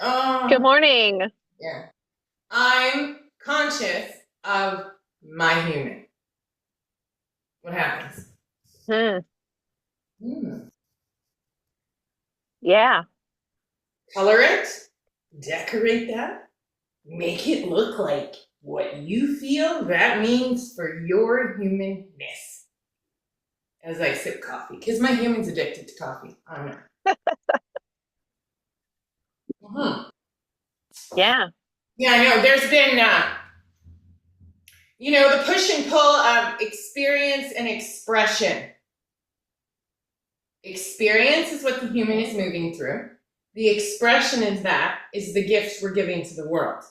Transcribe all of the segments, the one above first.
Good Oh, morning. yeah. I'm conscious of my human. What happens? Hmm. Hmm. Yeah. Color it, decorate that, make it look like what you feel that means for your humanness. As I sip coffee, because my human's addicted to coffee. I don't know. Mhm. Yeah. Yeah, I know. There's been, the push and pull of experience and expression. Experience is what the human is moving through. The expression is the gifts we're giving to the world.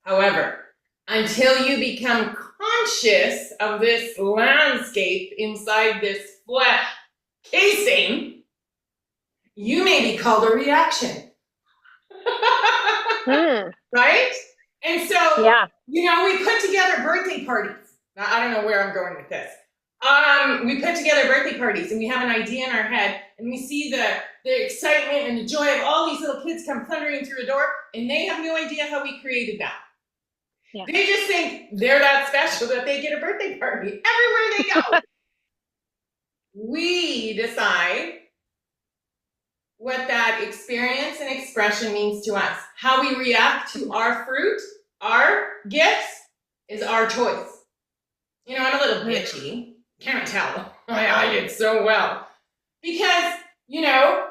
However, until you become conscious of this landscape inside this flesh casing, you may be called a reaction. Hmm. Right? And so, Yeah. we put together birthday parties. Now, I don't know where I'm going with this. We put together birthday parties and we have an idea in our head and we see the excitement and the joy of all these little kids come thundering through a door and they have no idea how we created that. Yeah. They just think they're that special that they get a birthday party everywhere they go. We decide what that experience and expression means to us. How we react to our fruit, our gifts, is our choice. I'm a little Hmm. bitchy. Can't tell. I did so well. Because, you know,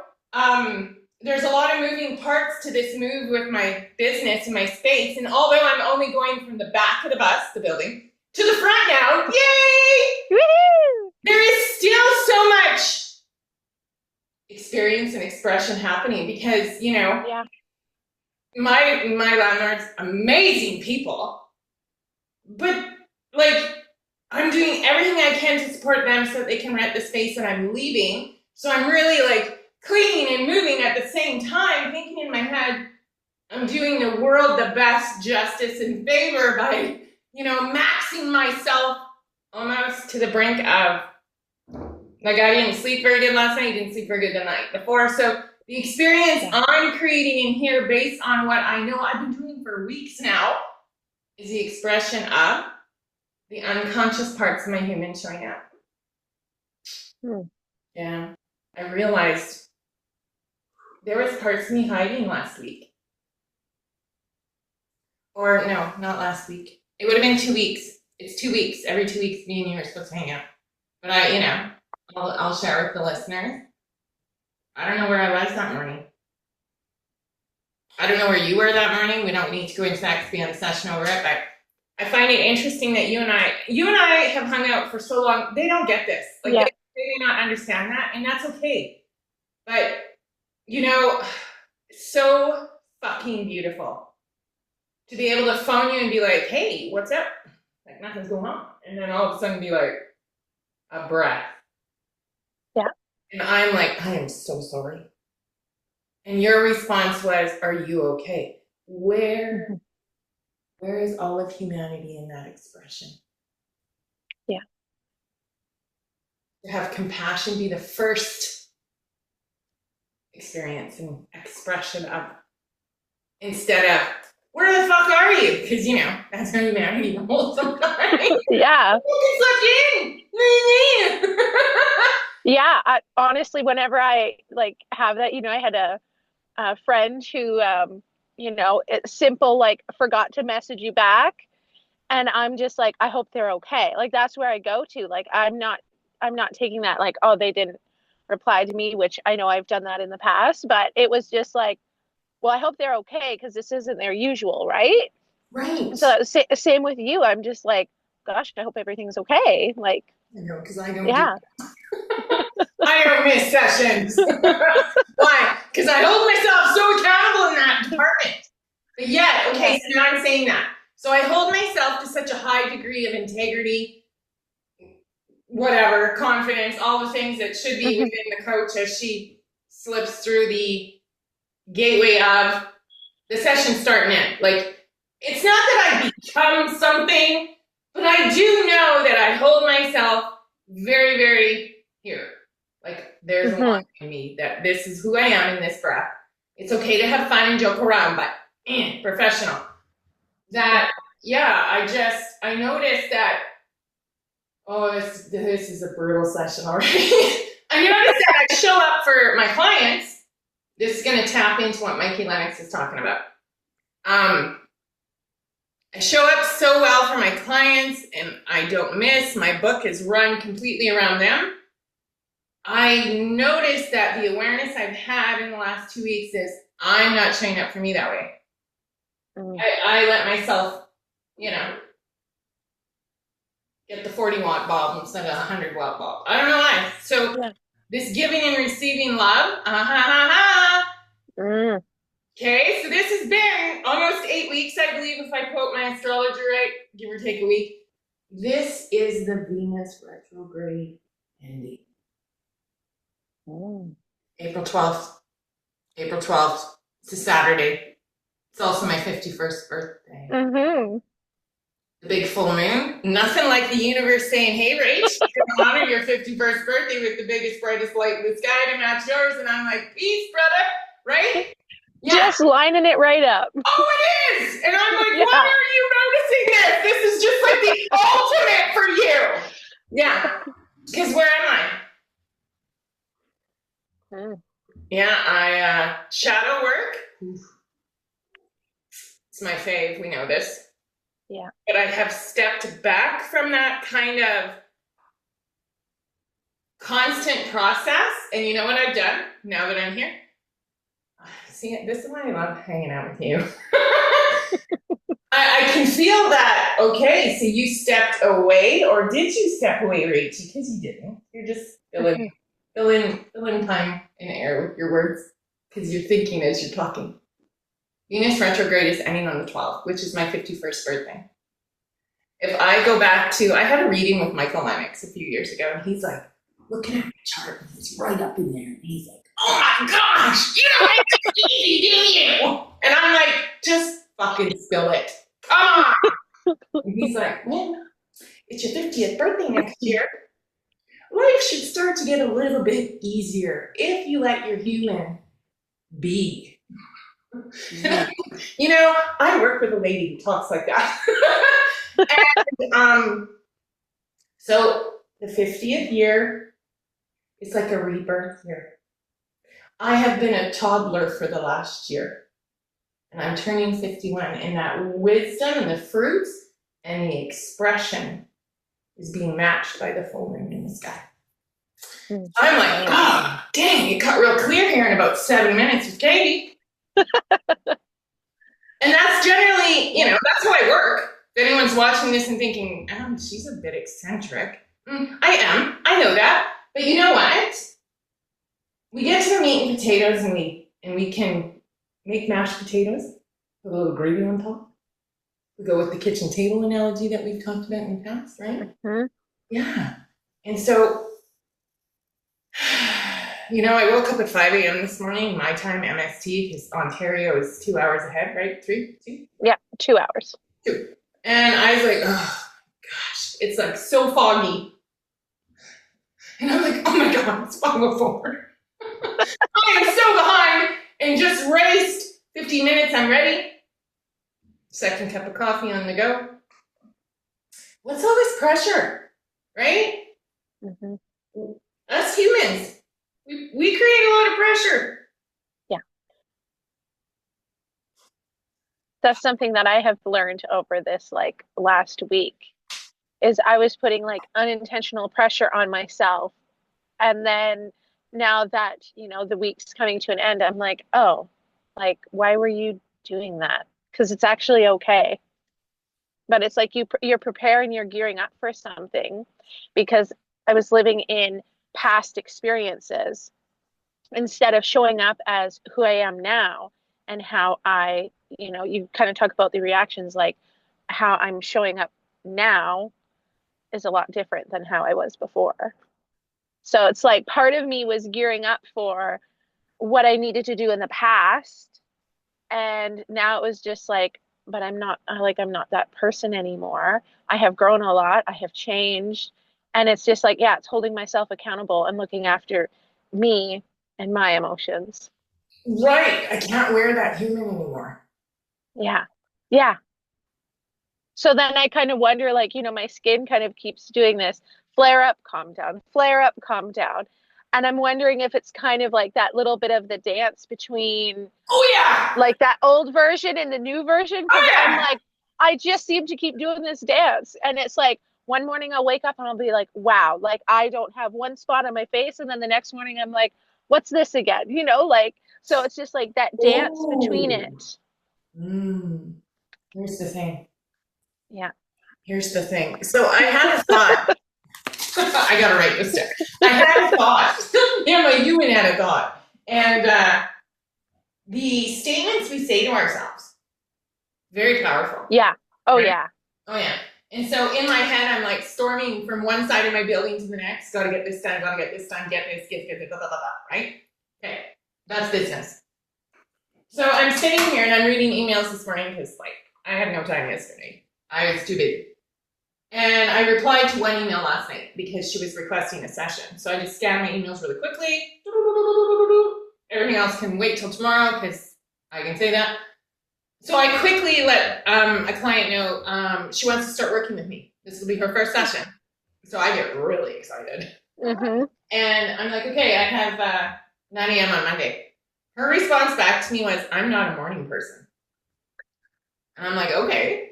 there's a lot of moving parts to this move with my business and my space. And although I'm only going from the back of the bus, the building, to the front now, yay! Woohoo! There is still so much experience and expression happening because, Yeah. my landlords, amazing people, but like I'm doing everything I can to support them so that they can rent the space that I'm leaving. So I'm really like cleaning and moving at the same time, thinking in my head, I'm doing the world the best justice and favor by, maxing myself almost to the brink of like I didn't sleep very good last night, didn't sleep very good the night before. So the experience Yeah. I'm creating in here based on what I know I've been doing for weeks now is the expression of the unconscious parts of my human showing up. Hmm. Yeah. I realized there was parts of me hiding last week. Or no, not last week. It would have been 2 weeks. It's 2 weeks. Every 2 weeks, me and you are supposed to hang out. But I'll share with the listeners. I don't know where I was that morning. I don't know where you were that morning. We don't need to go into that because we have a session over it. But I find it interesting that you and I have hung out for so long. They don't get this. Like Yeah. they do not understand that, and that's okay. But you know, so fucking beautiful to be able to phone you and be like, "Hey, what's up?" Like nothing's going on, and then all of a sudden be like, a breath, Yeah. and I'm like, "I am so sorry." And your response was, "Are you okay?" Where Mhm. where is all of humanity in that expression? Yeah. To have compassion be the first experience and expression of instead of where the fuck are you? Because that's how humanity rolls sometimes. Yeah. Get sucked in. What do you mean? Yeah. Honestly, whenever I like have that, I had a friend who, it's simple, like forgot to message you back. And I'm just like, I hope they're okay. Like that's where I go to. Like I'm not taking that like, oh, they didn't reply to me, which I know I've done that in the past, but it was just like, well, I hope they're okay because this isn't their usual, right? Right. So same with you. I'm just like, gosh, I hope everything's okay. Like, I know, because I don't do. yeah. I don't miss sessions. Why? Because I hold myself so accountable in that department. But yet, Yeah. okay, so now I'm saying that. So I hold myself to such a high degree of integrity, whatever, confidence, all the things that should be Mhm. within the coach as she slips through the gateway of the session starting in. Like, it's not that I become something, but I do know that I hold myself very, very here. Like, there's a line Mhm. in me that this is who I am in this breath. It's okay to have fun and joke around, but professional. That, yeah, I noticed that, oh, this is a brutal session already. I noticed that I show up for my clients. This is going to tap into what Mikey Lennox is talking about. I show up so well for my clients and I don't miss. My book is run completely around them. I noticed that the awareness I've had in the last 2 weeks is I'm not showing up for me that way. I let myself, get the 40-watt bulb instead of a 100-watt bulb. I don't know why. So this giving and receiving love, Okay, so this has been almost 8 weeks, I believe, if I quote my astrologer right, give or take a week. This is the Venus retrograde ending. April 12th. April 12th. It's a Saturday. It's also my 51st birthday. The big full moon. Nothing like the universe saying, hey, Rach, you're going to honor your 51st birthday with the biggest, brightest light in the sky to match yours. And I'm like, peace, brother. Right? Yeah. Just lining it right up. Oh, it is. And I'm like, why are you noticing this? This is just like the ultimate for you. Yeah. Because where am I? Yeah, I shadow work. It's my fave. We know this. Yeah. But I have stepped back from that kind of constant process. And you know what I've done now that I'm here? See, this is why I love hanging out with you. I can feel that, okay, so you stepped away, or did you step away, Rachie? Because you didn't. You're just filling time and air with your words, because you're thinking as you're talking. Venus retrograde is ending on the 12th, which is my 51st birthday. If I go back to, I had a reading with Michael Lennox a few years ago, and he's like, looking at my chart, and it's right up in there, and he's like, oh my gosh, you don't like to eat, do you? And I'm like, just fucking spill it. Come on. And he's like, man, it's your 50th birthday next year. Life should start to get a little bit easier if you let your human be. I work with a lady who talks like that. And so the 50th year is like a rebirth year. I have been a toddler for the last year, and I'm turning 51, and that wisdom and the fruits and the expression is being matched by the full moon in the sky. I'm like, oh, dang, it got real clear here in about 7 minutes with Katie. And that's generally, that's how I work. If anyone's watching this and thinking, oh, she's a bit eccentric. I am. I know that. But you know what? We get to the meat and potatoes, and we can make mashed potatoes with a little gravy on top. We go with the kitchen table analogy that we've talked about in the past, right? Yeah. And so, I woke up at 5 a.m. this morning, my time, MST, because Ontario is 2 hours ahead, right? 3? 2? Yeah, 2 hours. 2. And I was like, oh, gosh, it's like so foggy. And I'm like, oh my God, it's 5:04. I am so behind and just raced 50 minutes. I'm ready. Second cup of coffee on the go. What's all this pressure, right? Us humans, we create a lot of pressure. Yeah. That's something that I have learned over this last week is I was putting unintentional pressure on myself. And then now that, the week's coming to an end, I'm like, oh, why were you doing that? Because it's actually okay. But it's like you're preparing, you're gearing up for something, because I was living in past experiences instead of showing up as who I am now, and how you kind of talk about the reactions, like how I'm showing up now is a lot different than how I was before. So it's like part of me was gearing up for what I needed to do in the past. And now it was just but I'm not that person anymore. I have grown a lot. I have changed. And it's just it's holding myself accountable and looking after me and my emotions. Right. I can't wear that human anymore. Yeah. Yeah. So then I kind of wonder, like, my skin kind of keeps doing this flare up, calm down, flare up, calm down. And I'm wondering if it's kind of like that little bit of the dance between Oh yeah. like that old version and the new version. Oh Cause I'm yeah. like, I just seem to keep doing this dance. And it's like one morning I'll wake up and I'll be like, wow, like I don't have one spot on my face. And then the next morning I'm like, what's this again? Like, so it's just like that dance between Oh. it. Mm. Here's the thing. Yeah. Here's the thing. So I had a thought. I gotta write this down. I had a thought. Yeah, my human had a thought. And the statements we say to ourselves, very powerful. Yeah. Oh, Right? yeah. Oh yeah. And so in my head, I'm like storming from one side of my building to the next. Gotta get this done. Gotta get this done. Get this. Get blah blah blah blah. Right? Okay. That's business. So I'm sitting here and I'm reading emails this morning because like I had no time yesterday. I was too busy. And I replied to one email last night because she was requesting a session. So I just scanned my emails really quickly. Everything else can wait till tomorrow because I can say that. So I quickly let a client know she wants to start working with me. This will be her first session. So I get really excited. Mm-hmm. And I'm like, okay, I have 9 a.m. on Monday. Her response back to me was, I'm not a morning person. And I'm like, okay.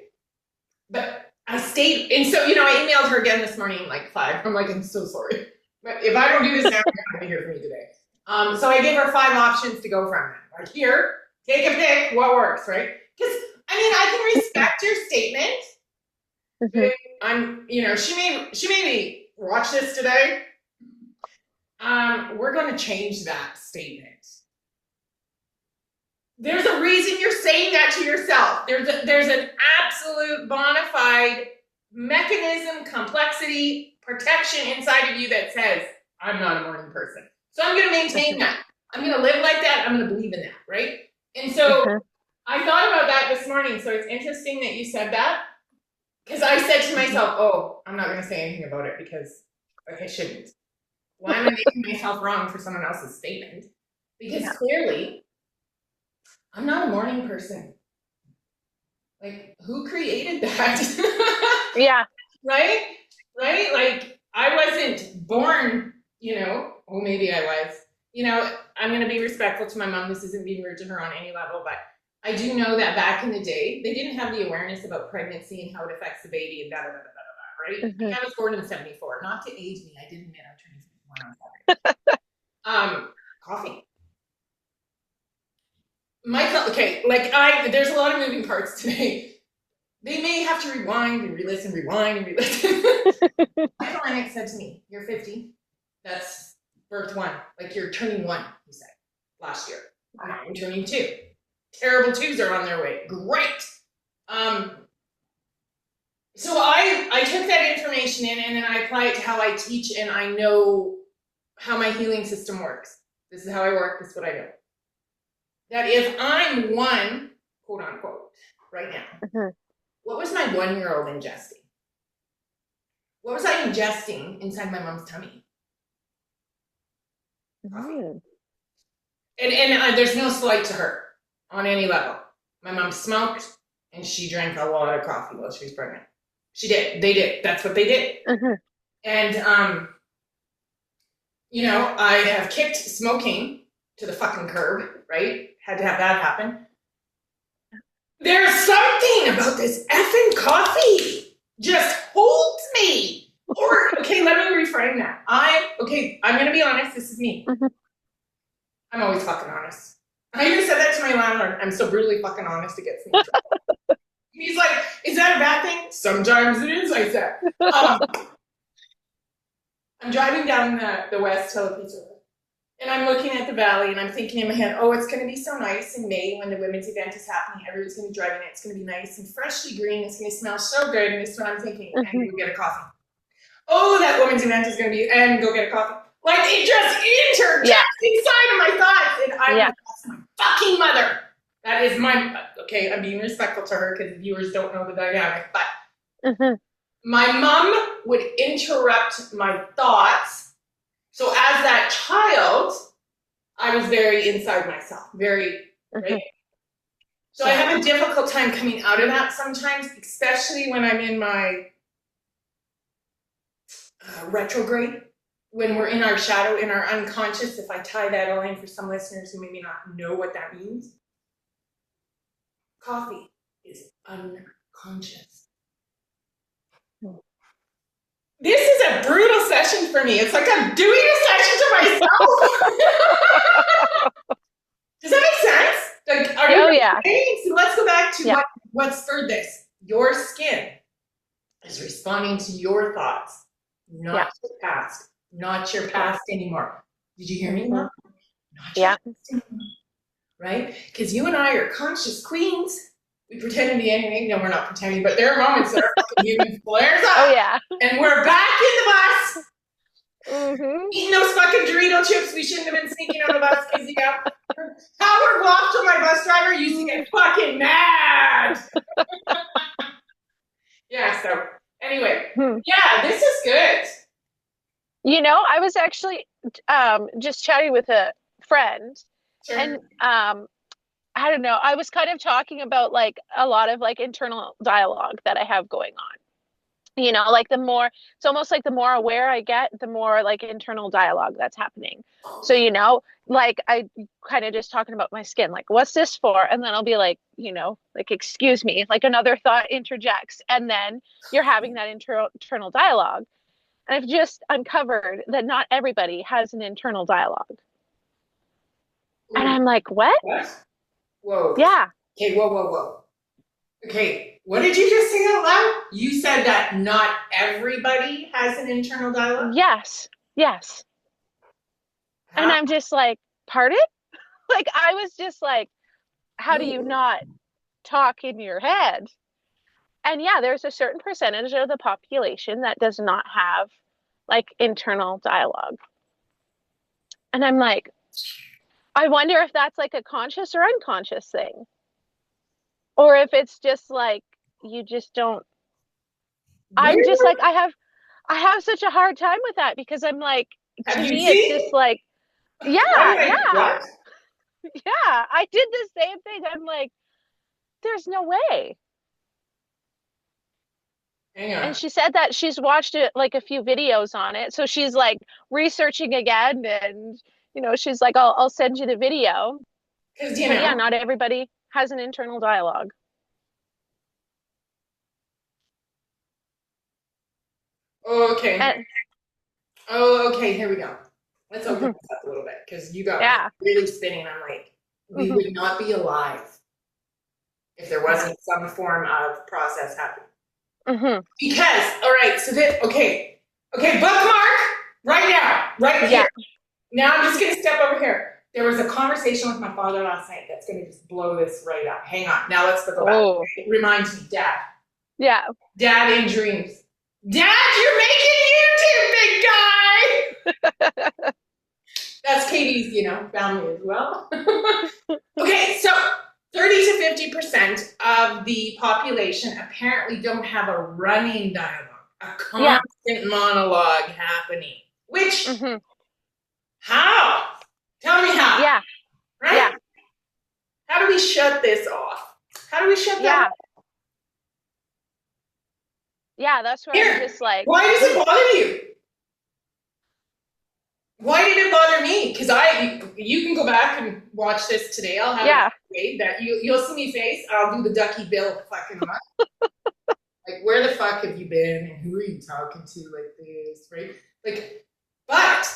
But I stayed, and so, I emailed her again this morning, like 5. I'm like, I'm so sorry. But if I don't do this now, you're not going to hear from me today. So I gave her 5 options to go from. Like, here, take a pick, what works, right? Because, I can respect your statement. Mm-hmm. I'm, she may watch this today. We're going to change that statement. There's a reason you're saying that to yourself. There's an absolute bona fide mechanism, complexity, protection inside of you that says, I'm not a morning person. So I'm going to maintain that. I'm going to live like that. I'm going to believe in that, right? And so I thought about that this morning. So it's interesting that you said that because I said to myself, oh, I'm not going to say anything about it because I shouldn't. Why am I making myself wrong for someone else's statement? Because clearly, I'm not a morning person. Like, who created that? Yeah. Right? Like, I wasn't born, oh, maybe I was. I'm going to be respectful to my mom. This isn't being rude to her on any level, but I do know that back in the day, they didn't have the awareness about pregnancy and how it affects the baby and right? Mm-hmm. I was born in 74. Not to age me, I did admit I'm turning 51 on Saturday. Coffee. Okay, there's a lot of moving parts today. They may have to rewind and re-listen. My client said to me, you're 50. That's birth 1. Like you're turning 1, he said, last year. Now I'm turning 2. Terrible 2s are on their way. Great. So I took that information in and then I apply it to how I teach and I know how my healing system works. This is how I work. This is what I know. That if I'm 1, quote unquote, right now, what was my 1-year-old ingesting? What was I ingesting inside my mom's tummy? And there's no slight to her on any level. My mom smoked and she drank a lot of coffee while she was pregnant. She did. They did. That's what they did. And, I have kicked smoking to the fucking curb, right? Had to have that happen. There's something about this effing coffee just holds me. Or, okay, let me reframe that. I'm going to be honest. This is me. I'm always fucking honest. I even said that to my landlord. I'm so brutally fucking honest it gets me. He's like, is that a bad thing? Sometimes it is, I said. I'm driving down the West Hill Pizza Road. And I'm looking at the valley and I'm thinking in my head, oh, it's going to be so nice in May when the women's event is happening. Everyone's going to be driving it. It's going to be nice and freshly green. It's going to smell so good. And this is what I'm thinking. And go get a coffee. Oh, that women's event is going to be, and go get a coffee. Like it just interjects inside of my thoughts. And I'm like, that's my fucking mother. That is okay, I'm being respectful to her because the viewers don't know the dynamic. But my mom would interrupt my thoughts. So as that child, I was very inside myself, very, Mm-hmm. right? So I have a difficult time coming out of that sometimes, especially when I'm in my retrograde, when we're in our shadow, in our unconscious. If I tie that all in for some listeners who maybe not know what that means, coffee is unconscious. This is a brutal session for me. It's like I'm doing a session to myself. Does that make sense? Like, are you okay? So let's go back to what spurred this. Your skin is responding to your thoughts, not your past, not your past anymore. Did you hear me? Not your past anymore, right? Because you and I are conscious queens. We pretend to be anything. No, we're not pretending, but there are moments that our fucking human flares up. Oh, yeah. And we're back in the bus. Mm-hmm. Eating those fucking Dorito chips we shouldn't have been sneaking on the bus because Howard Wachter, my bus driver, used to get fucking mad. Yeah, so anyway, yeah, this is good. You know, I was actually just chatting with a friend, and I don't know, I was kind of talking about like a lot of like internal dialogue that I have going on. You know, like it's almost like the more aware I get, the more like internal dialogue that's happening. So, you know, like I kind of just talking about my skin, like, what's this for? And then I'll be like, you know, like, excuse me, like another thought interjects. And then you're having that internal dialogue. And I've just uncovered that not everybody has an internal dialogue. And I'm like, what? Whoa. Yeah. Okay, whoa. Okay, what did you just say out loud? You said that not everybody has an internal dialogue? Yes. How? And I'm just like, pardon? Like, I was just like, how do you not talk in your head? And yeah, there's a certain percentage of the population that does not have like internal dialogue. And I'm like, I wonder if that's like a conscious or unconscious thing. Or if it's just like you just don't. I'm just like, I have such a hard time with that because I'm like, to me it's just like, yeah. I did the same thing. I'm like, there's no way. Hang on. And she said that she's watched it like a few videos on it, so she's like researching again, and you know, she's like, I'll send you the video. Because you know, yeah, not everybody has an internal dialogue. Okay. Okay, here we go. Let's open this up a little bit because you got really spinning. I'm like, we would not be alive if there wasn't some form of process happening. Because, all right, so okay, bookmark right here. Now I'm just going to step over here. There was a conversation with my father last night that's going to just blow this right up. Hang on. Now let's go back. It reminds me, Dad. Yeah. Dad in dreams. Dad, you're making YouTube, big guy! That's Katie's, you know, family as well. Okay, so 30 to 50% of the population apparently don't have a running dialogue, a constant monologue happening. Which, how? Tell me how. Yeah. Right? Yeah. How do we shut this off? How do we shut that off? Yeah, that's where I'm just like... Why does it bother you? Why did it bother me? Because you can go back and watch this today. I'll have it that you'll see me face. I'll do the Ducky Bill fucking one. Like, where the fuck have you been? And who are you talking to like this? Right? Like, but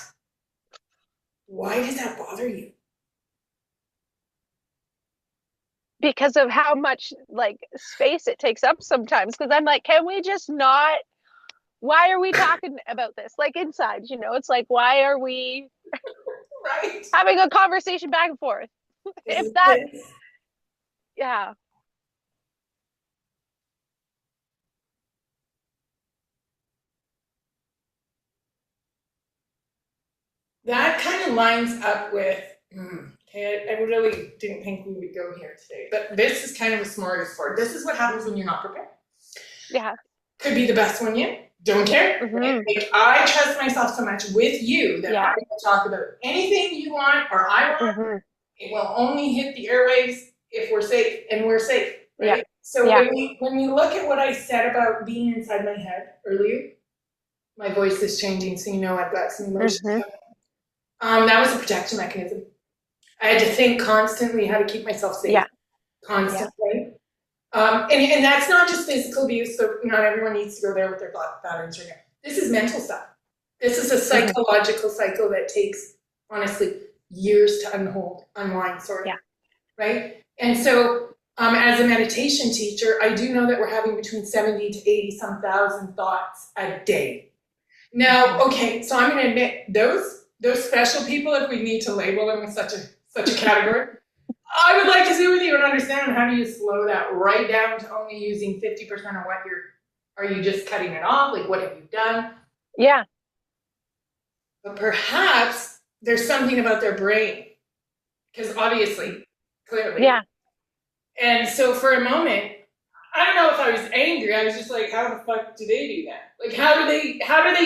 why does that bother you? Because of how much like space it takes up sometimes. Because I'm like, can we just not? Why are we talking about this? Like inside, you know, it's like, why are we having a conversation back and forth? If that, That kind of lines up with, okay, I really didn't think we would go here today, but this is kind of a smorgasbord. This is what happens when you're not prepared. Yeah. could be the best one yet. Don't care. Mhm. Like, I trust myself so much with you that Yeah. I can talk about anything you want or I want. Mhm. It will only hit the airwaves if we're safe, and we're safe, right? Yeah. So Yeah. when we look at what I said about being inside my head earlier, my voice is changing, so you know I've got some emotions. Mhm. That was a protection mechanism. I had to think constantly how to keep myself safe. Yeah. Constantly. And that's not just physical abuse, so not everyone needs to go there with their patterns right now. This is mental stuff. This is a psychological cycle that takes, honestly, years to unwind, Yeah. right? And so, as a meditation teacher, I do know that we're having between 70 to 80 some thousand thoughts a day. Now, okay, so I'm going to admit those special people, if we need to label them with such a category, I would like to sit with you and understand how do you slow that right down to only using 50% of what are you just cutting it off? Like, what have you done? Yeah. But perhaps there's something about their brain, because obviously, clearly. Yeah. And so for a moment, I don't know if I was angry. I was just like, how the fuck do they do that? Like, how do they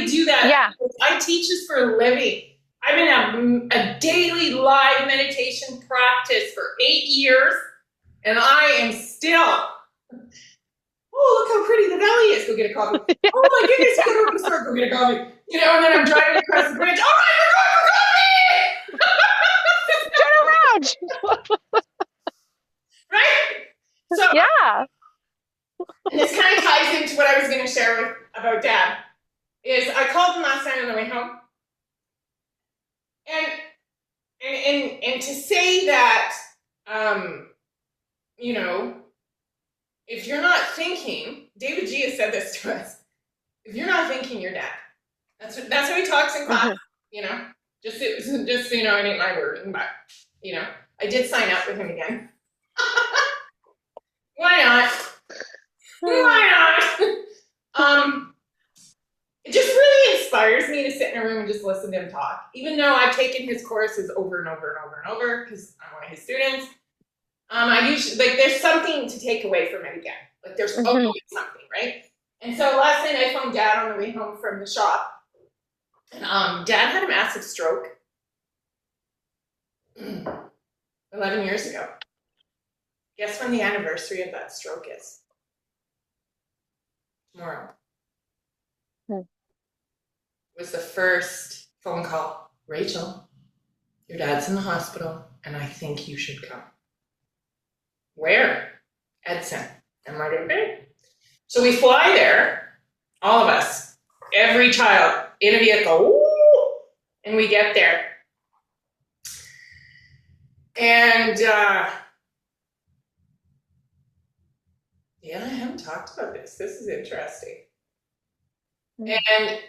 do that? Yeah. I teach this for a living. I'm in a daily live meditation practice for 8 years, and I am still, oh, look how pretty the valley is. Go get a coffee. Oh my goodness, go to the store, go get a coffee. You know, and then I'm driving across the bridge. All right, we're going for coffee! Turn around. Right? So, Yeah. and this kind of ties into what I was going to share about Dad. Is I called him last night on the way home, and to say that, you know, if you're not thinking, David G has said this to us. If you're not thinking, you're dead. That's what he talks in class. You know, just so you know, it ain't my wording, but you know, I did sign up with him again. Why not? Why not? It just really inspires me to sit in a room and just listen to him talk. Even though I've taken his courses over and over and over and over because I'm one of his students. I usually, like, there's something to take away from it again. Like, there's always something, right? And so last night I phoned Dad on the way home from the shop. And Dad had a massive stroke 11 years ago. Guess when the anniversary of that stroke is? Tomorrow. Was the first phone call. Rachel, your dad's in the hospital, and I think you should come. Where? Edson. I'm like, okay. So we fly there, all of us, every child in a vehicle, woo, and we get there. And yeah, I haven't talked about this. This is interesting. And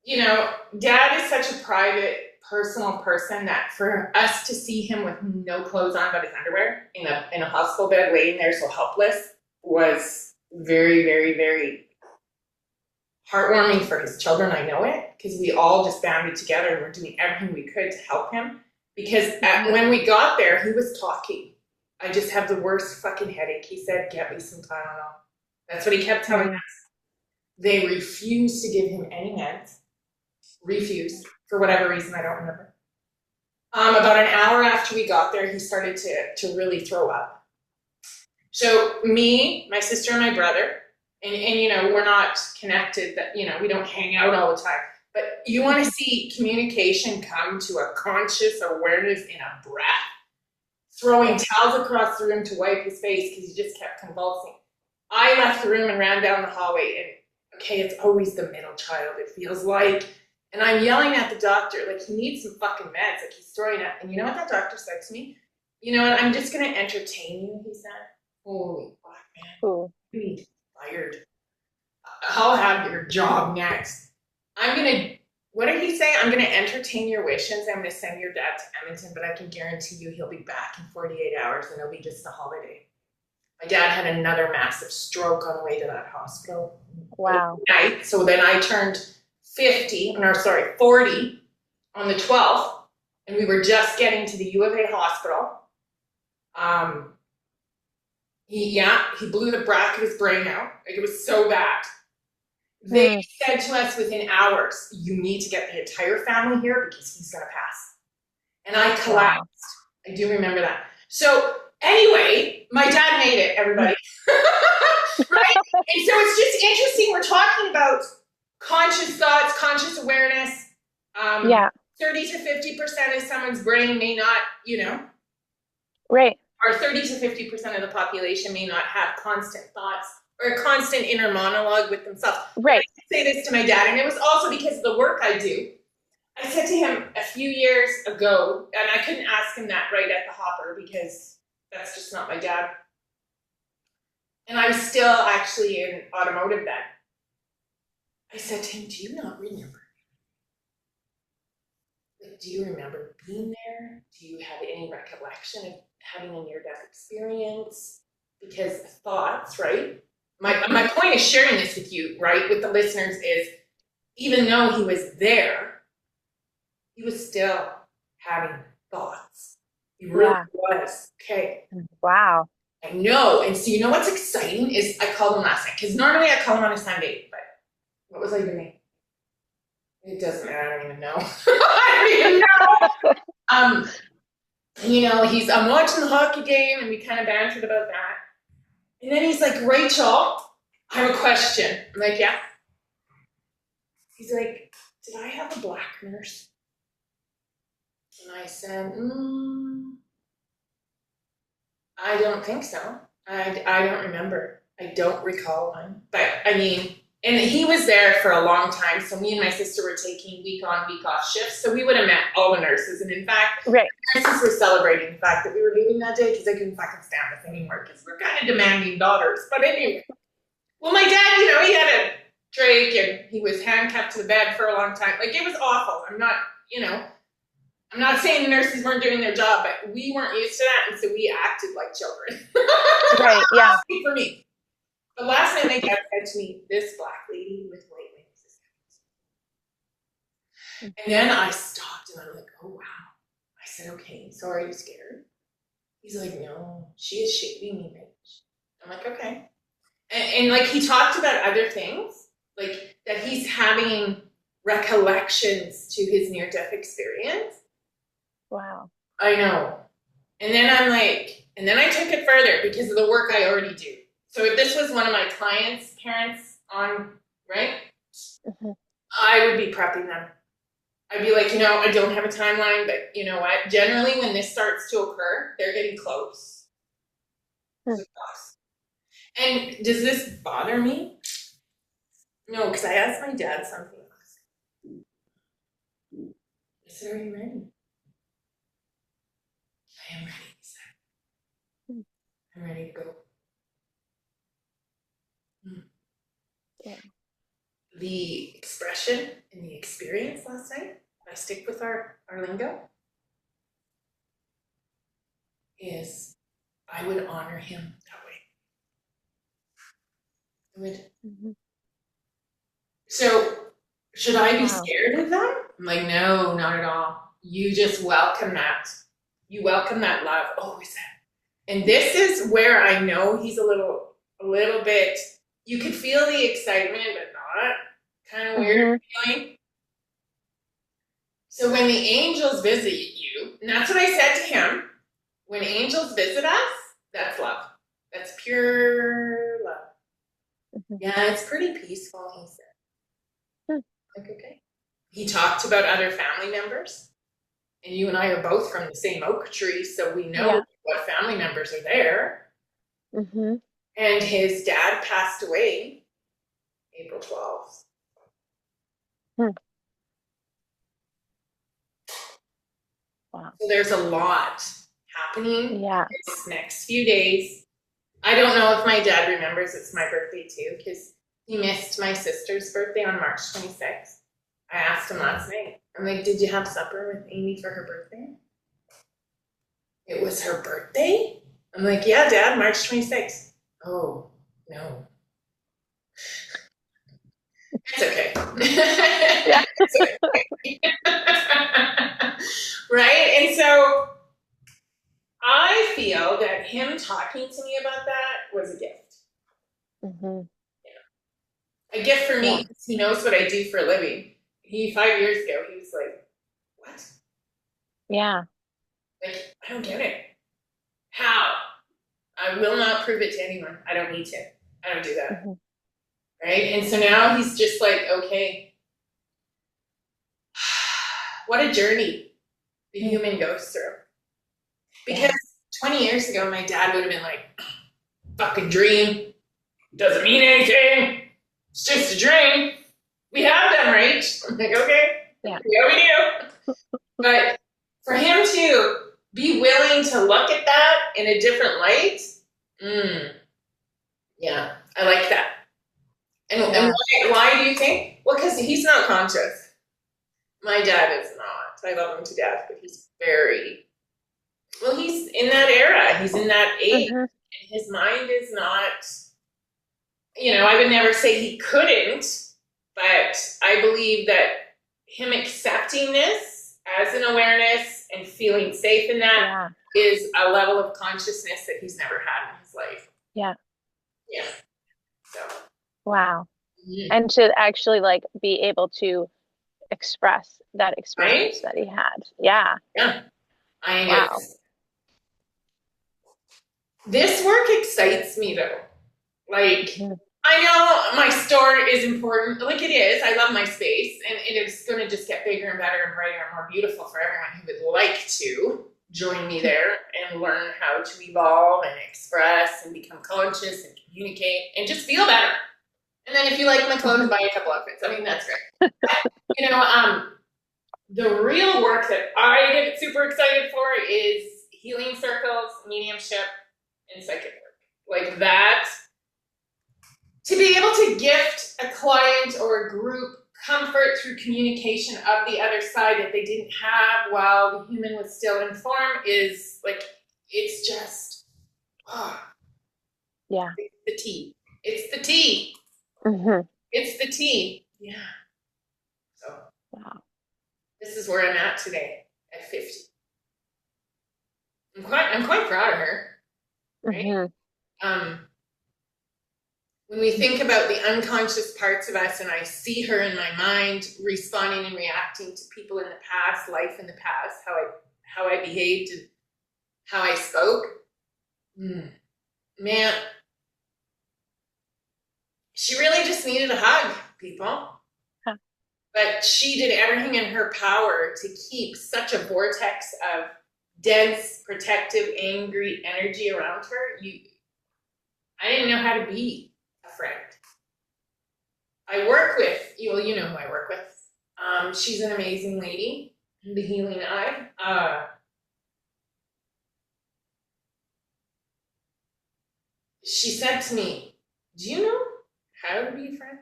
you know, Dad is such a private, personal person that for us to see him with no clothes on but his underwear in a hospital bed laying there so helpless was very, very, very heartwarming for his children. I know it, because we all just banded together and were doing everything we could to help him. Because when we got there, he was talking. I just have the worst fucking headache. He said, get me some Tylenol. That's what he kept telling us. They refused to give him any meds. Refused, for whatever reason, I don't remember. About an hour after we got there, he started to really throw up. So me, my sister, and my brother, and you know, we're not connected, that, you know, we don't hang out all the time. But you want to see communication come to a conscious awareness in a breath. Throwing towels across the room to wipe his face because he just kept convulsing. I left the room and ran down the hallway, and okay, it's always the middle child, it feels like. And I'm yelling at the doctor, like, he needs some fucking meds, like, he's throwing up. And you know what that doctor said to me? You know what, I'm just going to entertain you, he said. Holy fuck, man. Cool. You need fired. I'll have your job next. What did he say? I'm going to entertain your wishes. I'm going to send your dad to Edmonton, but I can guarantee you he'll be back in 48 hours and it'll be just a holiday. My dad had another massive stroke on the way to that hospital. Wow. Night. So then I turned 40 on the 12th, and we were just getting to the U of A hospital. He blew the back of his brain out. Like, it was so bad. They said to us within hours, you need to get the entire family here because he's going to pass. And I collapsed. Wow. I do remember that. So anyway, my dad made it, everybody. Right? And so it's just interesting. We're talking about conscious thoughts, conscious awareness. 30 to 50% of someone's brain may not, right. Or 30 to 50% of the population may not have constant thoughts or a constant inner monologue with themselves. Right. I say this to my dad, and it was also because of the work I do. I said to him a few years ago, and I couldn't ask him that right at the hopper because that's just not my dad. And I was still actually in automotive then. I said to him, do you not remember? Like, do you remember being there? Do you have any recollection of having a near-death experience? Because thoughts, right? My point of sharing this with you, right, with the listeners is, even though he was there, he was still having thoughts. He really was. Okay. Wow. I know. And so you know what's exciting is I called him last night, because normally I call him on a Sunday, but what was I doing? It doesn't matter. I don't even know. I don't even know. I'm watching the hockey game, and we kind of bantered about that. And then he's like, Rachel, I have a question. I'm like, yeah. He's like, did I have a black nurse? And I said, I don't think so. I don't remember. I don't recall one. But I mean, and he was there for a long time. So me and my sister were taking week on, week off shifts. So we would have met all the nurses. And in fact, nurses were celebrating the fact that we were leaving that day because they couldn't fucking stand us anymore because we're kind of demanding daughters. But anyway, well, my dad, he had a Drake and he was handcuffed to the bed for a long time. Like, it was awful. I'm not saying the nurses weren't doing their job, but we weren't used to that, and so we acted like children. Right, yeah. For me. But last night, my dad said to me, this black lady with white wings is coming. And then I stopped, and I'm like, oh, wow. I said, okay, so are you scared? He's like, no, she is shaving me, bitch. I'm like, okay. And like, he talked about other things, like that he's having recollections to his near-death experience. Wow. I know. And then I'm like, and then I took it further because of the work I already do. So if this was one of my clients' parents on, right? Mm-hmm. I would be prepping them. I'd be like, I don't have a timeline, but you know what? Generally, when this starts to occur, they're getting close. And does this bother me? No, because I asked my dad something else. I said, are you ready? I am ready, he said. I'm ready to go. Yeah. The expression and the experience last night, if I stick with our lingo, is I would honor him that way. I would. Mm-hmm. So, should I be scared of them? I'm like, no, not at all. You just welcome that. You welcome that love. Oh, is that? And this is where I know he's a little bit, you could feel the excitement, but not. Kind of weird feeling. So when the angels visit you, and that's what I said to him, when angels visit us, that's love. That's pure love. Mm-hmm. Yeah, it's pretty peaceful, he said. Like, okay. He talked about other family members. And you and I are both from the same oak tree, so we know what family members are there. Mm-hmm. And his dad passed away April 12th. Wow. So there's a lot happening this next few days. I don't know if my dad remembers it's my birthday too, because he missed my sister's birthday on March 26th. I asked him last night. I'm like, did you have supper with Amy for her birthday? It was her birthday? I'm like, yeah, Dad, March 26th. Oh, no. It's okay. Yeah. It's okay. Right? And so I feel that him talking to me about that was a gift. Mm-hmm. A gift for Yeah. me because he knows what I do for a living. 5 years ago, he was like, "What? Yeah. Like, I don't get it. How? I will not prove it to anyone. I don't need to. I don't do that." Mm-hmm. Right? And so now he's just like, okay, what a journey the human goes through. Because Yeah. 20 years ago, my dad would have been like, fucking dream. Doesn't mean anything. It's just a dream. We have them, right? I'm like, okay, Yeah. yeah, we do. But for him to be willing to look at that in a different light, yeah, I like that. And Yeah. why do you think? Well, because he's not conscious. My dad is not. I love him to death, but he's very, well, he's in that era. He's in that age. Mm-hmm. And his mind is not, I would never say he couldn't, but I believe that him accepting this as an awareness and feeling safe in that Yeah. is a level of consciousness that he's never had in his life. Yeah. Yeah. So. Wow. Mhm. And to actually like be able to express that Right? experience that he had. Yeah. Yeah. I Wow. guess. This work excites me though. Like, Mm-hmm. I know my store is important. Like it is. I love my space, and it is going to just get bigger and better and brighter and more beautiful for everyone who would like to join me there and learn how to evolve and express and become conscious and communicate and just feel better. And then if you like my clothes, buy a couple outfits. I mean, that's great. The real work that I get super excited for is healing circles, mediumship, and psychic work. Like that, to be able to gift a client or a group comfort through communication of the other side that they didn't have while the human was still in form is like, it's just, oh, Yeah. it's the tea. It's the tea. Mm-hmm. It's the tea. Yeah. So Wow. this is where I'm at today at 50. I'm quite proud of her. Right? Mm-hmm. When we think about the unconscious parts of us, and I see her in my mind responding and reacting to people in the past, life in the past, how I behaved and how I spoke, man, she really just needed a hug, people. Huh. But she did everything in her power to keep such a vortex of dense, protective, angry energy around her. I didn't know how to be a friend. I work with, you know who I work with. She's an amazing lady, the Healing Eye. She said to me, "Do you know how to be a friend?"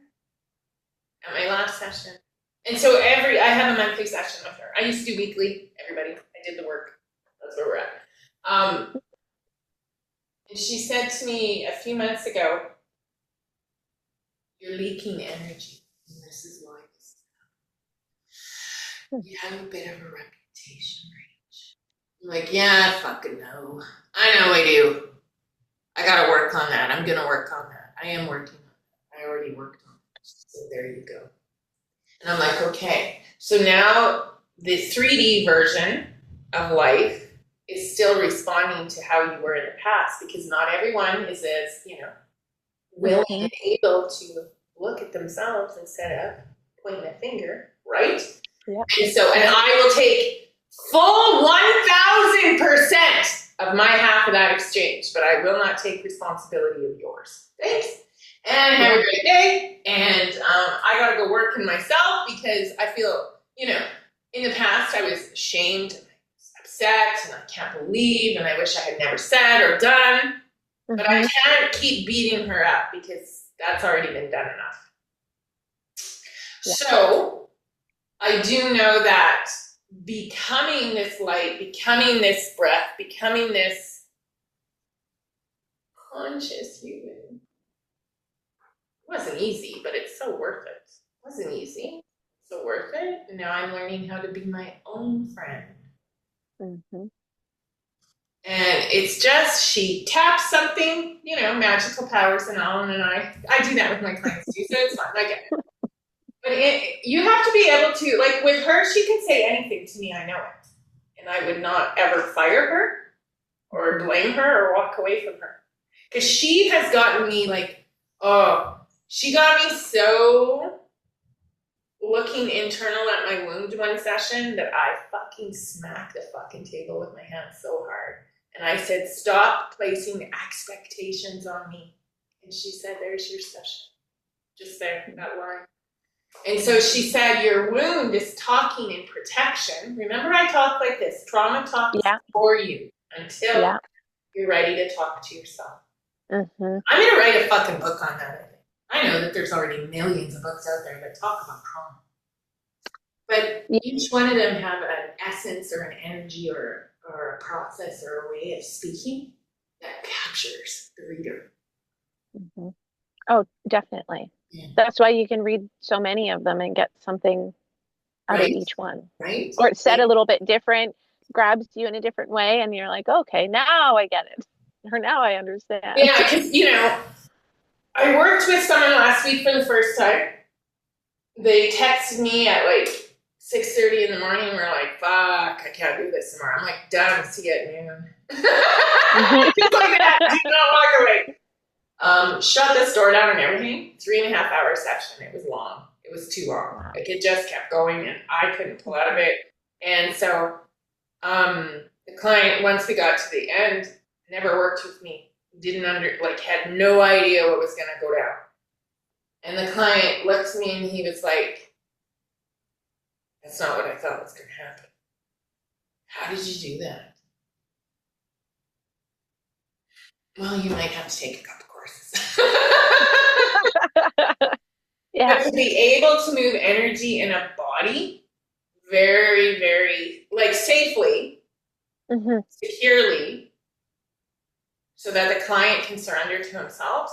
At my last session. And so I have a monthly session with her. I used to do weekly, everybody. I did the work. That's where we're at. And she said to me a few months ago, "You're leaking energy, and this is why this is happening. You have a bit of a reputation, Rach." I'm like, "Yeah, I fucking know. I know I do. I gotta work on that. I'm gonna work on that. I am working on that. I already worked on it." So there you go. And I'm like, okay. So now the 3D version of life is still responding to how you were in the past, because not everyone is as, willing and able to look at themselves instead of pointing a finger, right? Yeah. And I will take full 1000% of my half of that exchange, but I will not take responsibility of yours. Thanks. And have a great day. And I gotta go work on myself, because I feel, in the past I was ashamed and upset and I can't believe and I wish I had never said or done. But I can't keep beating her up, because that's already been done enough. Yeah. So I do know that becoming this light, becoming this breath, becoming this conscious human wasn't easy, but it's so worth it. It wasn't easy. So worth it. And now I'm learning how to be my own friend. Mm-hmm. And it's just she taps something, you know, magical powers and all, and I do that with my clients too, so it's fun. I get it. But you have to be able to, like with her, she can say anything to me, I know it. And I would not ever fire her or blame her or walk away from her. Because she has gotten me like, oh, she got me so looking internal at my wound one session that I fucking smacked the fucking table with my hands so hard. And I said, stop placing expectations on me. And she said, there's your session. Just there, that line. And so she said, your wound is talking in protection. Remember, I talk like this. Trauma talks for you until you're ready to talk to yourself. Mm-hmm. I'm going to write a fucking book on that. I know that there's already millions of books out there that talk about trauma. But each one of them have an essence or an energy or a process or a way of speaking that captures the reader. Mm-hmm. Oh, definitely. Yeah. That's why you can read so many of them and get something out of each one. Right. Or it's said a little bit different, grabs you in a different way, and you're like, okay, now I get it. Or now I understand. Yeah, because, you know, I worked with someone last week for the first time. They texted me at like 6:30 in the morning. We're like, fuck, I can't do this tomorrow. I'm like, done, see you at noon. Just like that, do not walk away. Shut this door down and everything. 3.5 hour session. It was long. It was too long. Like it just kept going and I couldn't pull out of it. And so the client, once we got to the end, never worked with me. Had no idea what was gonna go down. And the client looked at me and he was like, that's not what I thought was gonna happen. How did you do that? Well, you might have to take a couple courses. But to be able to move energy in a body very, very, like safely, securely, so that the client can surrender to himself.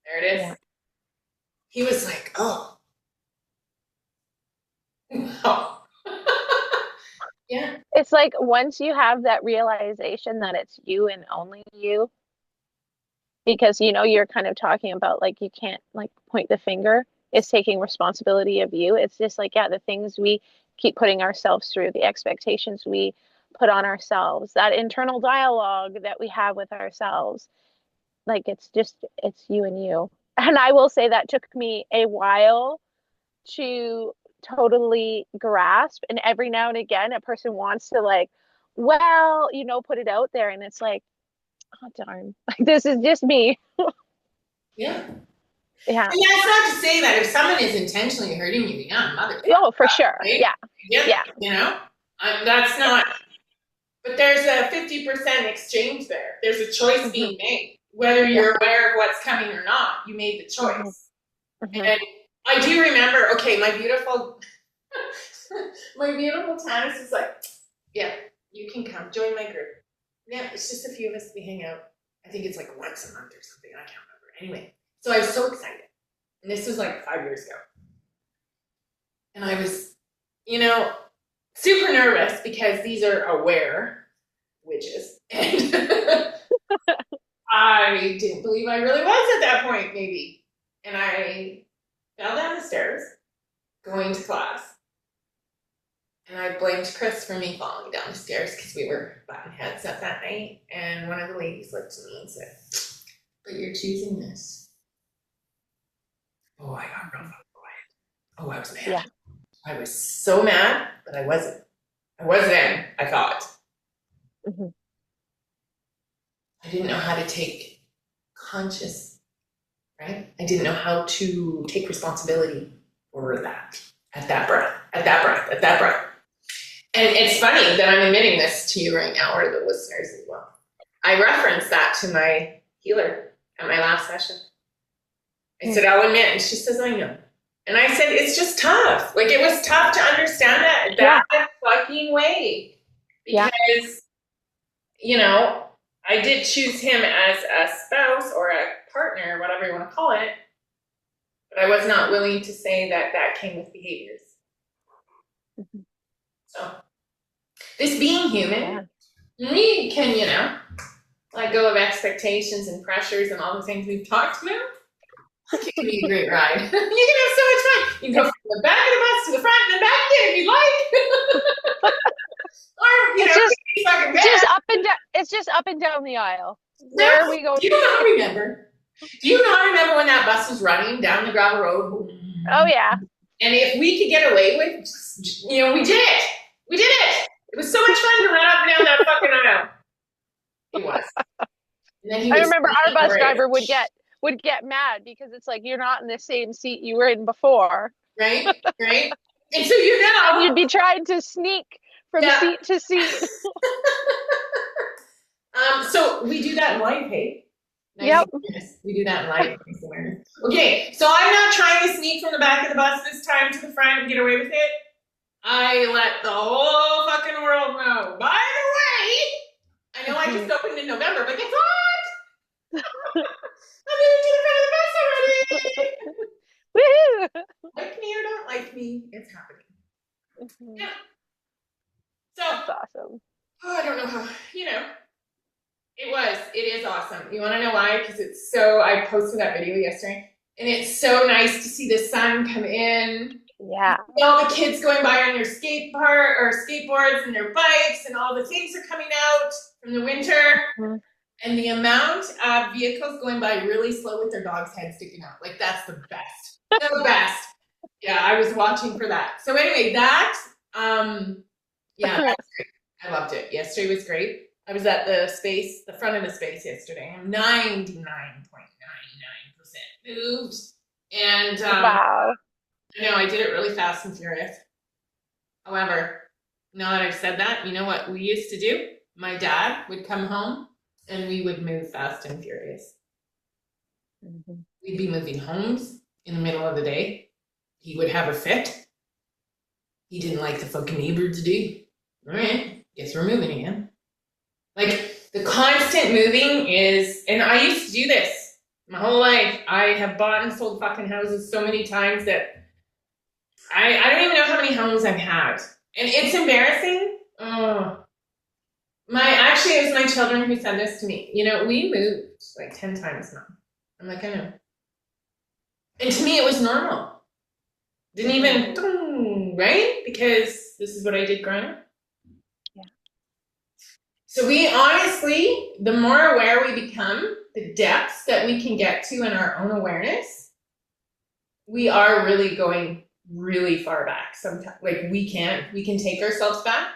There it is. Yeah. He was like, oh. Yeah. It's like once you have that realization that it's you and only you, because you know you're kind of talking about like you can't like point the finger, it's taking responsibility of you. It's just like, yeah, the things we keep putting ourselves through, the expectations we put on ourselves, that internal dialogue that we have with ourselves, like it's you and you. And I will say that took me a while to totally grasp, and every now and again a person wants to like, well, you know, put it out there, and it's like, oh darn, like this is just me. Yeah. Yeah. And that's not to say that if someone is intentionally hurting you, yeah, mother. Oh, for sure. Right? Yeah. Yeah. You know, that's not. But there's a 50% exchange there. There's a choice being made, whether you're aware of what's coming or not. You made the choice, and I do remember. Okay, my beautiful Tanis is like, yeah, you can come join my group. Yeah, it's just a few of us. We hang out. I think it's like once a month or something. I can't remember. Anyway, so I was so excited. And this was like 5 years ago. And I was, you know, super nervous because these are aware witches. And I didn't believe I really was at that point, maybe. And I fell down the stairs going to class. And I blamed Chris for me falling down the stairs because we were butting heads up that night. And one of the ladies looked at me and said, but you're choosing this. Oh, I got real quiet. Oh, I was mad. Yeah. I was so mad, but I wasn't. I was in, I thought. I didn't know how to take conscious, right? I didn't know how to take responsibility for that. At that breath. And it's funny that I'm admitting this to you right now, or the listeners as well. I referenced that to my healer at my last session. I said, I'll admit. And she says, I know. And I said, it's just tough. Like, it was tough to understand that fucking way. Because, you know, I did choose him as a spouse or a partner, whatever you want to call it. But I was not willing to say that came with behaviors. So, this being human We can, let go of expectations and pressures and all the things we've talked about. It can be a great ride. You can have so much fun. You can go from the back of the bus to the front and then back again if you like. Or, It's just be fucking it's mad. just up and down. It's just up and down the aisle. No, Where are we going? do you not remember? Do you not remember when that bus was running down the gravel road? Oh yeah. And if we could get away with, we did it. We did it. It was so much fun to run up and down that fucking aisle. It was. And then I remember our bus driver would get mad because it's like you're not in the same seat you were in before. Right. And so and you'd be trying to sneak from seat to seat. So we do that in life, hey? Yep. We do that in life. Okay, so I'm not trying to sneak from the back of the bus this time to the front and get away with it. I let the whole fucking world know. By the way, I know I just opened in November, but guess what? I'm into the front of the bus already. Woohoo! Like me or not like me, it's happening. Yeah. So that's awesome. I don't know how, it is awesome. You want to know why? Because I posted that video yesterday, and it's so nice to see the sun come in. Yeah. All the kids going by on their skateboards and their bikes, and all the things are coming out from the winter. Mm-hmm. And the amount of vehicles going by really slow with their dog's head sticking out. Like, that's the best. The best. Yeah, I was watching for that. So anyway, that's great. I loved it. Yesterday was great. I was at the front of the space yesterday. I'm 99.99% moved. And wow. I did it really fast and furious. However, now that I've said that, you know what we used to do? My dad would come home and we would move fast and furious. Mm-hmm. We'd be moving homes in the middle of the day. He would have a fit. He didn't like the fucking neighbors to do. All right, guess we're moving again. Like, the constant moving is, and I used to do this my whole life. I have bought and sold fucking houses so many times that I don't even know how many homes I've had. And it's embarrassing. It was my children who said this to me. We moved like 10 times now. I'm like, I know. And to me, it was normal. Didn't even, right? Because this is what I did growing up. Yeah. So we honestly, the more aware we become, the depths that we can get to in our own awareness, we are really going really far back. Sometimes, like we can take ourselves back.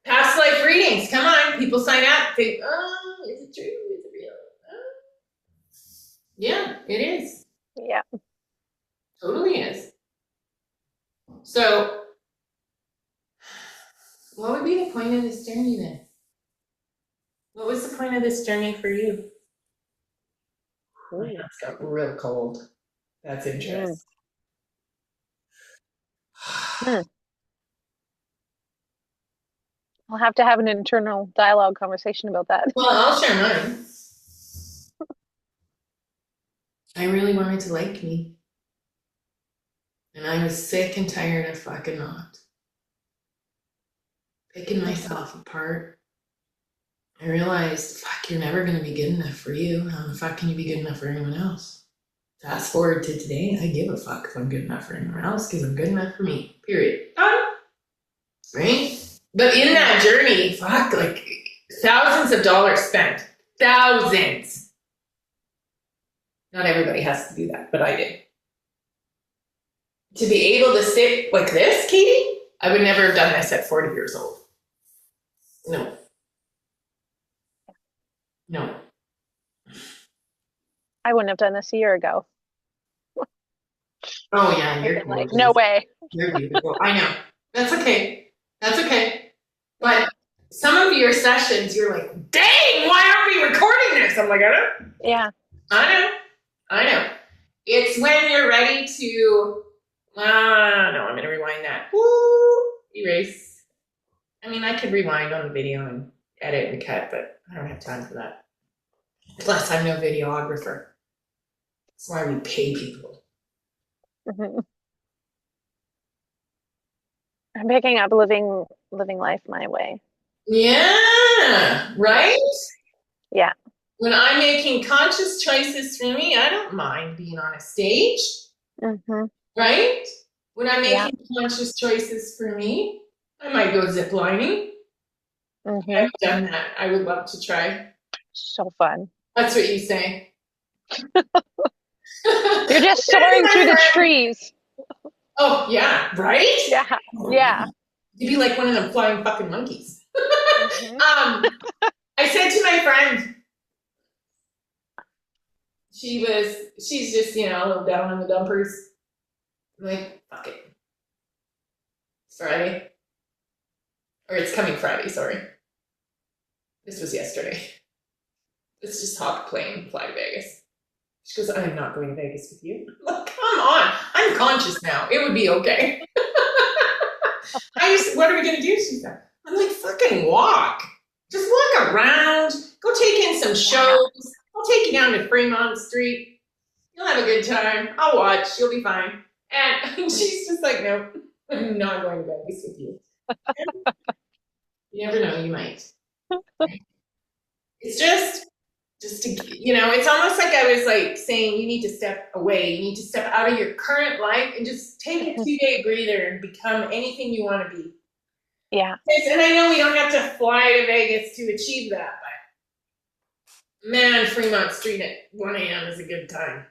Past life readings, come on, people sign up. Think, is it true? Is it real? Yeah, it is. Yeah, totally is. So, what would be the point of this journey then? What was the point of this journey for you? My hands got real cold. That's interesting. We'll have to have an internal dialogue conversation about that. Well, I'll share mine. I really wanted to like me. And I was sick and tired of fucking not. Picking myself apart. I realized, fuck, you're never going to be good enough for you. How the fuck can you be good enough for anyone else? Fast forward to today, I give a fuck if I'm good enough for anyone else because I'm good enough for me. Period. Right? But in that journey, fuck, like thousands of dollars spent. Thousands. Not everybody has to do that, but I did. To be able to sit like this, Katie, I would never have done this at 40 years old. No. I wouldn't have done this a year ago. Oh yeah, you're like, no way. You're beautiful. I know. That's okay. But some of your sessions, you're like, dang, why aren't we recording this? I'm like, I know. Yeah. I know. It's when you're ready to, no, I'm going to rewind that. Woo, erase. I mean, I could rewind on the video and edit and cut, but I don't have time for that. Plus, I'm no videographer. That's why we pay people. Mm-hmm. I'm picking up living life my way. Yeah. right? Yeah. When I'm making conscious choices for me, I don't mind being on a stage, Mm-hmm. right? When I'm Yeah. making conscious choices for me, I might go ziplining. Mm-hmm. I've done that. I would love to try. So fun. That's what you say. You're I just said to soaring my through the friend, trees. oh, yeah, right? Yeah. Yeah. You'd be like one of them flying fucking monkeys. Mm-hmm. I said to my friend, she's just, a little down on the dumpers. I'm like, fuck it. It's Friday. Or it's coming Friday, sorry. This was yesterday. Let's just hop a plane and fly to Vegas. She goes, I'm not going to Vegas with you. I'm like, come on. I'm conscious now. It would be okay. What are we going to do? She's like, I'm like, fucking walk. Just walk around. Go take in some shows. I'll take you down to Fremont Street. You'll have a good time. I'll watch. You'll be fine. And she's just like, no, I'm not going to Vegas with you. You never know, you might. It's just to, it's almost like I was like saying you need to step away. You need to step out of your current life and just take a 2-day breather and become anything you want to be. Yeah. And I know we don't have to fly to Vegas to achieve that, but man, Fremont Street at 1 a.m. is a good time.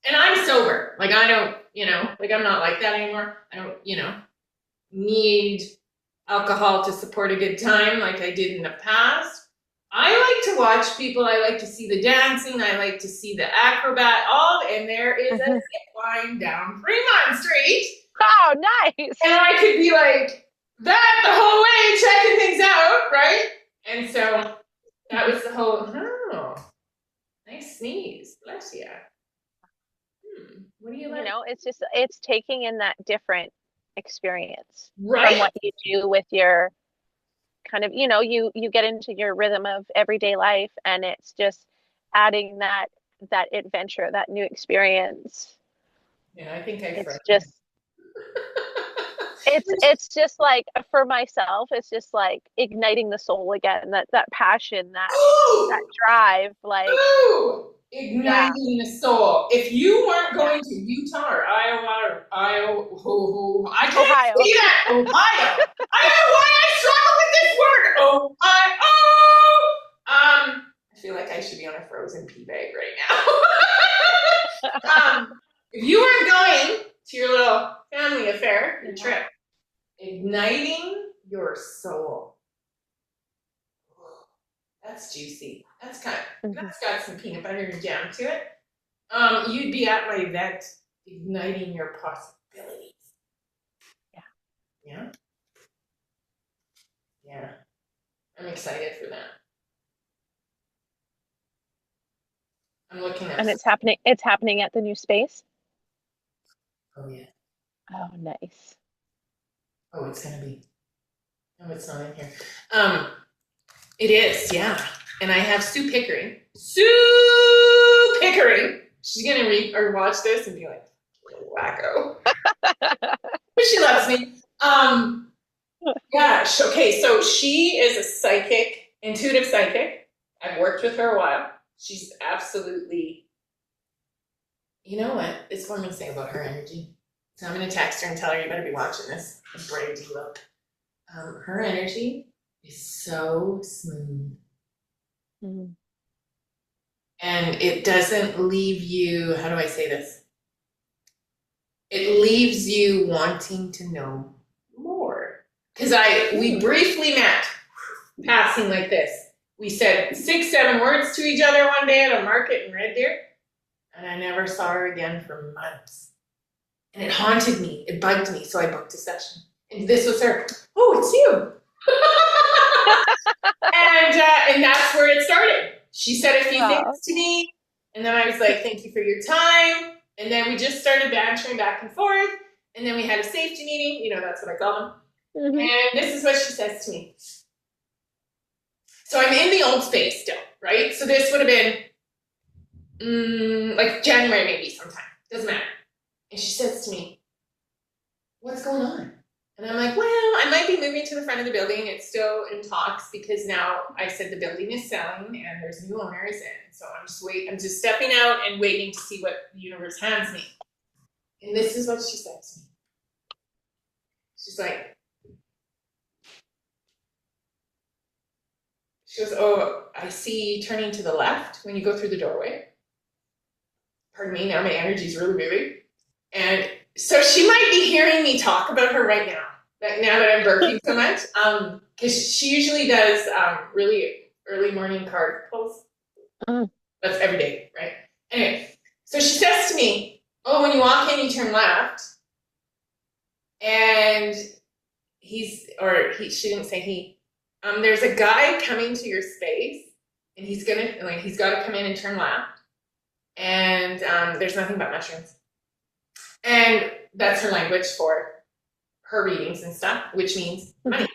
And I'm sober. Like I don't, I'm not like that anymore. I don't, need alcohol to support a good time like I did in the past. I like to watch people. I like to see the dancing. I like to see the acrobat. And there is a zip line down Fremont Street. Oh, nice. And I could be like that the whole way, checking things out, right? And so that was the whole, nice sneeze. Bless you. What do you like? It's taking in that different experience right? From what you do with your kind of, you get into your rhythm of everyday life, and it's just adding that adventure, that new experience. Yeah, I think it's just it's just like, for myself, it's just like igniting the soul again, that passion, that drive, like igniting the soul. If you weren't going to Utah or Iowa, I can't Ohio. see that. Ohio. I don't know why I struggle with this word. Ohio. I feel like I should be on a frozen pea bag right now. If you weren't going to your little family affair, your trip, igniting your soul. That's juicy. That's got some peanut butter and jam to it. You'd be at my event, igniting your possibilities. Yeah. I'm excited for that. I'm looking at. And it's happening. It's happening at the new space. Oh yeah. Oh, nice. Oh, it's gonna be. No, it's not in here. It is, yeah. And I have Sue Pickering. Sue Pickering. She's gonna read or watch this and be like, wacko. But she loves me. Yeah. Okay. So she is a psychic, intuitive psychic. I've worked with her a while. She's absolutely. You know what? It's what I'm gonna say about her energy. So I'm gonna text her and tell her you better be watching this. Brave you up. Her energy is so smooth. Mm-hmm. And it doesn't leave you, how do I say this? It leaves you wanting to know more. Because we briefly met, passing like this. We said 6-7 words to each other one day at a market in Red Deer, and I never saw her again for months. And it haunted me, it bugged me, so I booked a session. And this was her. Oh, it's you. And that's where it started. She said a few things to me, and then I was like, thank you for your time. And then we just started bantering back and forth, and then we had a safety meeting. That's what I call them. Mm-hmm. And this is what she says to me. So I'm in the old space still, right? So this would have been like January maybe sometime. Doesn't matter. And she says to me, what's going on? And I'm like, well, I might be moving to the front of the building. It's still in talks because now I said the building is selling and there's new owners. And so I'm just stepping out and waiting to see what the universe hands me. And this is what she said to me. She's like, she goes, oh, I see you turning to the left when you go through the doorway. Pardon me, now my energy's really moving. And so she might be hearing me talk about her right now, now that I'm burping so much. Because she usually does really early morning card pulls. That's every day, right? Anyway, so she says to me, oh, when you walk in, you turn left. And she didn't say he. There's a guy coming to your space, and he's got to come in and turn left. And there's nothing but mushrooms. And that's her language for her readings and stuff, which means money.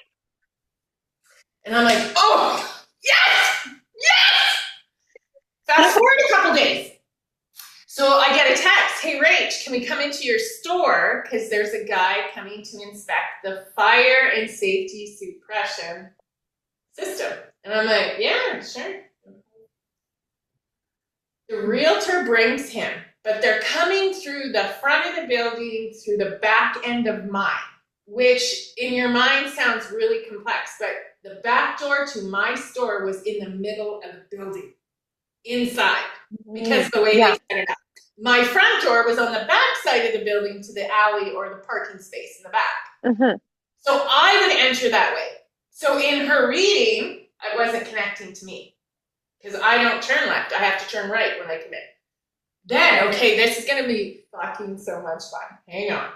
And I'm like, oh, yes, yes. Fast forward a couple days. So I get a text, hey, Rach, can we come into your store? Because there's a guy coming to inspect the fire and safety suppression system. And I'm like, yeah, sure. The realtor brings him, but they're coming through the front of the building, through the back end of mine, which in your mind sounds really complex, but the back door to my store was in the middle of the building, inside, because the way they set it up. My front door was on the back side of the building to the alley or the parking space in the back. So I would enter that way. So in her reading, I wasn't connecting to me because I don't turn left. I have to turn right when I come in. Then, okay, this is going to be fucking so much fun. Hang on.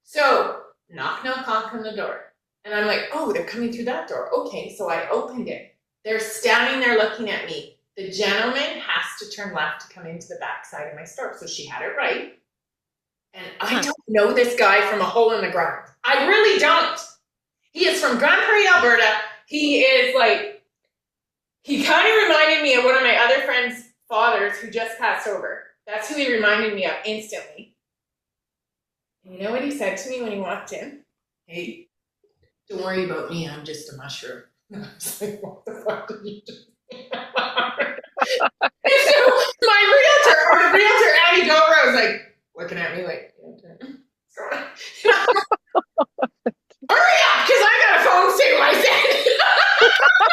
So, knock on the door. And I'm like, oh, they're coming through that door. Okay, so I opened it. They're standing there looking at me. The gentleman has to turn left to come into the back side of my store. So she had it right. And I don't know this guy from a hole in the ground. I really don't. He is from Grand Prairie, Alberta. He is like, he kind of reminded me of one of my other friends' fathers who just passed over. That's who he reminded me of instantly. And you know what he said to me when he walked in? Hey, don't worry about me. I'm just a mushroom. And I was like, what the fuck did you just say? So the realtor, Annie Dobra, was like looking at me like, hurry up, because I got a phone too, I said.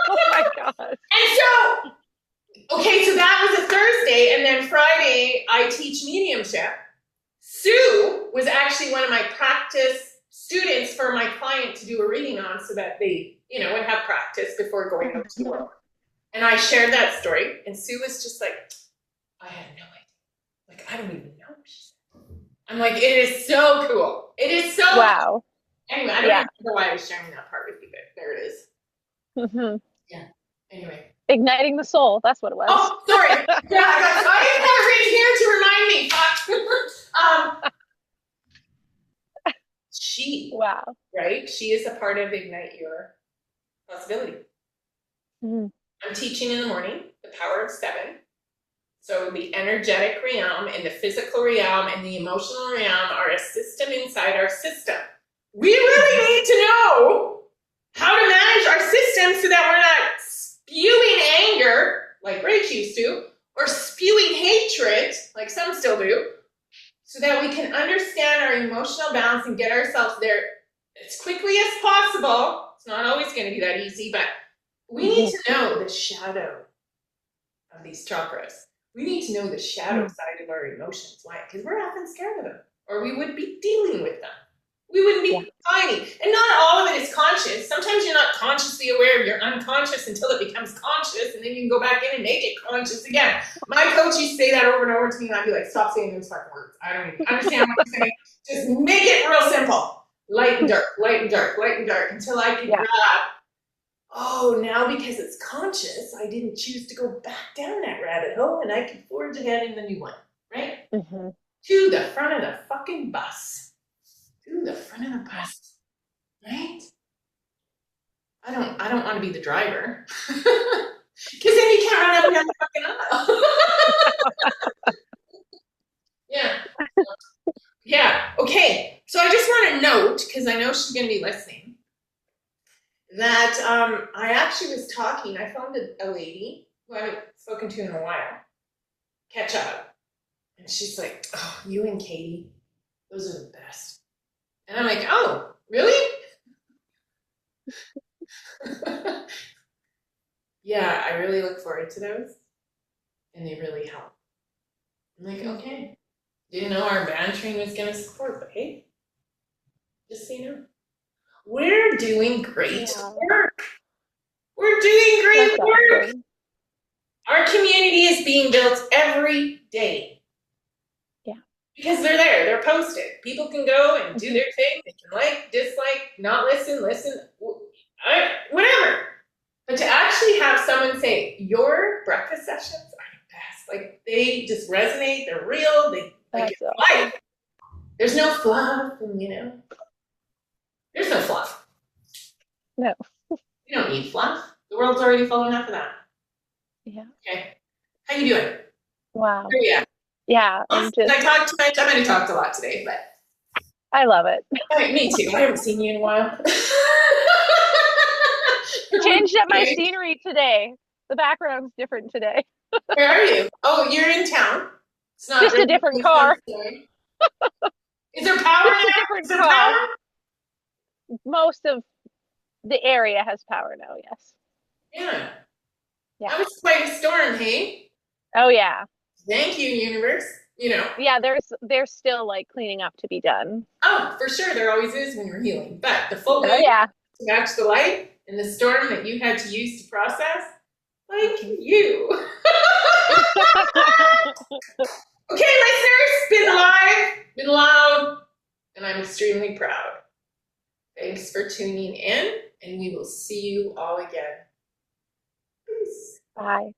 Oh my God. And so, okay, so that was a Thursday, and then Friday, I teach mediumship. Sue was actually one of my practice students for my client to do a reading on so that they, would have practice before going out to the world. And I shared that story, and Sue was just like, I had no idea. Like, I don't even know, she said. I'm like, it is so cool. It is so wow. Anyway, I don't even know why I was sharing that part with you, but there it is. Yeah. Anyway. Igniting the soul. That's what it was. Oh, sorry. Yeah, I didn't have Rach here to remind me. Wow. Right? She is a part of Ignite Your Possibility. I'm teaching in the morning, the power of 7. So the energetic realm and the physical realm and the emotional realm are a system inside our system. We really need to know how to manage our system so that we're not spewing anger, like Rach used to, or spewing hatred, like some still do, so that we can understand our emotional balance and get ourselves there as quickly as possible. It's not always going to be that easy, but we need to know the shadow of these chakras. We need to know the shadow side of our emotions. Why? Because we're often scared of them, or we would be dealing with them. We wouldn't be fighting. And not all of it is conscious. Sometimes you're not consciously aware of your unconscious until it becomes conscious, and then you can go back in and make it conscious again. My coach used to say that over and over to me, and I'd be like, stop saying those fucking words. I don't even understand what you're saying. Just make it real simple. Light and dark, light and dark, light and dark, until I can grab, oh, now because it's conscious, I didn't choose to go back down that rabbit hole, and I can forge ahead in the new one, right? To the front of the fucking bus. To the front of the bus, right? I don't want to be the driver, because then you can't run up and down the fucking aisle. Yeah. Okay. So I just want to note, because I know she's going to be listening, that I actually was talking. I found a lady who I haven't spoken to in a while, catch up. And she's like, oh, you and Katie, those are the best. And I'm like, oh, really? Yeah, I really look forward to those. And they really help. I'm like, okay. Didn't know our bantering was going to support, but hey, just so you know. We're doing great work. We're doing great work. Awesome. Our community is being built every day. Yeah. Because they're there. They're posted. People can go and do their thing. They can like, dislike, not listen, whatever. But to actually have someone say, your breakfast sessions are the best. Like, they just resonate. They're real. They like your life. There's no fluff, and there's no fluff. No. You don't need fluff. The world's already full enough of that. Yeah. Okay. How you doing? Wow. Yeah. Yeah. I talked too much. I might have talked a lot today, but I love it. Me too. I haven't seen you in a while. Changed up my scenery today. The background's different today. Where are you? Oh, you're in town. It's not just a different car. Is there power now? Different car. Most of the area has power now, yes. Yeah. Yeah. That was quite a storm, hey? Oh yeah. Thank you, universe. Yeah, there's still like cleaning up to be done. Oh, for sure, there always is when you're healing. But the full moon to match the light and the storm that you had to use to process, thank you. Okay, listeners, been live, been loud, and I'm extremely proud. Thanks for tuning in, and we will see you all again. Peace. Bye.